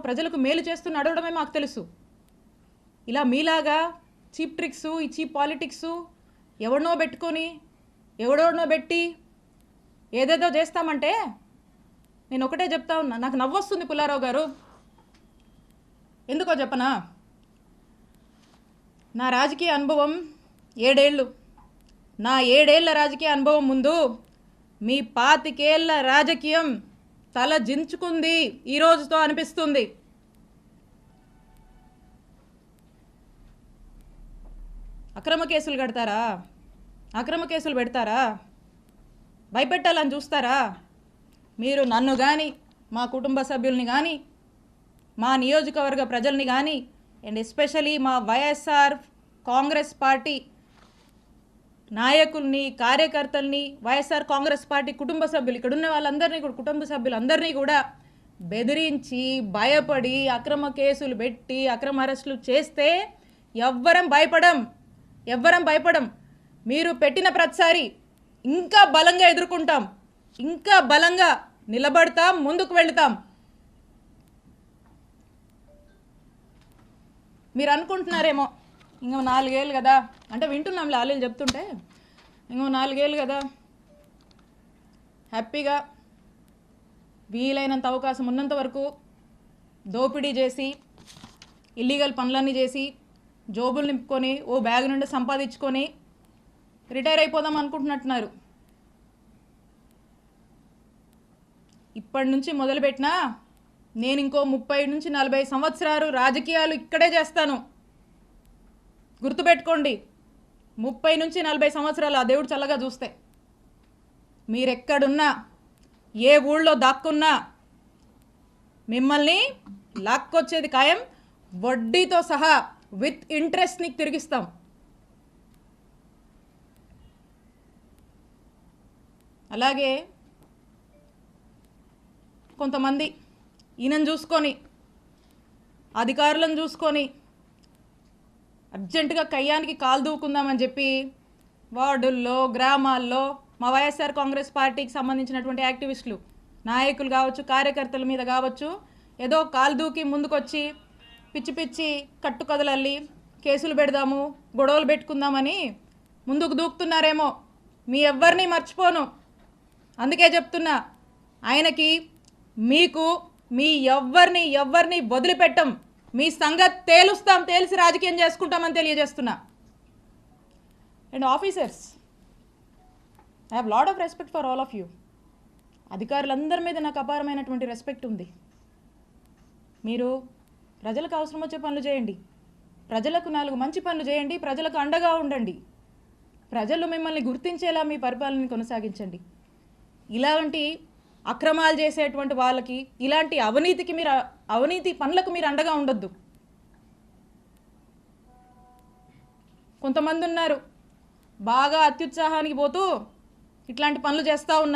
ప్రజలకు మేలు చేస్తూ నడవడమే మాకు తెలుసు. ఇలా మీలాగా చీప్ ట్రిక్స్, ఈ చీప్ పాలిటిక్స్ ఎవడనో పెట్టి ఏదేదో చేస్తామంటే నేను ఒకటే చెప్తా ఉన్నా. నాకు నవ్వొస్తుంది పుల్లారావు గారు. ఎందుకో చెప్పనా? నా రాజకీయ అనుభవం 7 ఏళ్ళు. నా 7 ఏళ్ల రాజకీయ అనుభవం ముందు మీ 25 ఏళ్ల రాజకీయం తల జించుకుంది ఈ రోజుతో అనిపిస్తుంది. అక్రమ కేసులు కడతారా? అక్రమ కేసులు పెడతారా? భయపెట్టాలని చూస్తారా? మీరు నన్ను కానీ, మా కుటుంబ సభ్యుల్ని కానీ, మా నియోజకవర్గ ప్రజల్ని కానీ, అండ్ ఎస్పెషలీ మా వైఎస్ఆర్ కాంగ్రెస్ పార్టీ నాయకుల్ని, కార్యకర్తల్ని, వైఎస్ఆర్ కాంగ్రెస్ పార్టీ కుటుంబ సభ్యులు, ఇక్కడ ఉన్న వాళ్ళందరినీ కూడా, కుటుంబ సభ్యులందరినీ కూడా బెదిరించి, భయపడి, అక్రమ కేసులు పెట్టి, అక్రమ అరెస్టులు చేస్తే ఎవ్వరం భయపడం. మీరు పెట్టిన ప్రతిసారి ఇంకా బలంగా ఎదుర్కొంటాం, ఇంకా బలంగా నిలబడతాం, ముందుకు వెళుతాం. మీరు అనుకుంటున్నారేమో ఇంకో 4 ఏళ్ళు కదా, అంటే వింటున్నాం లాలీలు చెప్తుంటే, ఇంకో 4 ఏళ్ళు కదా హ్యాపీగా వీలైనంత అవకాశం ఉన్నంత వరకు దోపిడీ చేసి, ఇల్లీగల్ పనులన్నీ చేసి, జోబులు నింపుకొని, ఓ బ్యాగ్ నుండి సంపాదించుకొని రిటైర్ అయిపోదాం అనుకుంటున్నట్టున్నారు. ఇప్పటి నుంచి మొదలుపెట్టినా నేను ఇంకో 30 నుంచి 40 సంవత్సరాలు రాజకీయాలు ఇక్కడే చేస్తాను. గుర్తుపెట్టుకోండి, 30 నుంచి 40 సంవత్సరాలు ఆ దేవుడు చల్లగా చూస్తే మీరెక్కడున్నా, ఏ ఊళ్ళో దాక్కున్నా మిమ్మల్ని లాక్కొచ్చేది ఖాయం. వడ్డీతో సహా విత్ ఇంట్రెస్ట్ నీకు తిరిగిస్తాం. అలాగే కొంతమంది ఈయనను చూసుకొని, అధికారులను చూసుకొని అర్జెంటుగా కయ్యానికి కాలు దూకుందామని చెప్పి వార్డుల్లో, గ్రామాల్లో మా వైఎస్ఆర్ కాంగ్రెస్ పార్టీకి సంబంధించినటువంటి యాక్టివిస్టులు, నాయకులు కావచ్చు, కార్యకర్తల మీద కావచ్చు, ఏదో కాలు దూకి ముందుకొచ్చి పిచ్చి పిచ్చి కట్టుకథలల్లి కేసులు పెడదాము, గొడవలు పెట్టుకుందామని ముందుకు దూకుతున్నారేమో. మీ ఎవ్వరిని మర్చిపోను. అందుకే చెప్తున్నా, ఆయనకి, మీకు, మీ ఎవ్వరిని వదిలిపెట్టం. మీ సంగతి తేల్చి రాజకీయం చేసుకుంటామని తెలియజేస్తున్నా. And officers, I have lot of respect for all of you. అధికారులందరి మీద నాకు అపారమైనటువంటి రెస్పెక్ట్ ఉంది. మీరు ప్రజలకు అవసరం వచ్చే పనులు చేయండి, ప్రజలకు 4 మంచి పనులు చేయండి, ప్రజలకు అండగా ఉండండి, ప్రజలు మిమ్మల్ని గుర్తించేలా మీ పరిపాలనని కొనసాగించండి. ఇలాంటి అక్రమాలు చేసేటువంటి వాళ్ళకి, ఇలాంటి అవినీతి పనులకు మీరు అండగా ఉండొద్దు. కొంతమంది ఉన్నారు బాగా అత్యుత్సాహానికి పోతూ ఇట్లాంటి పనులు చేస్తూ ఉన్నారు.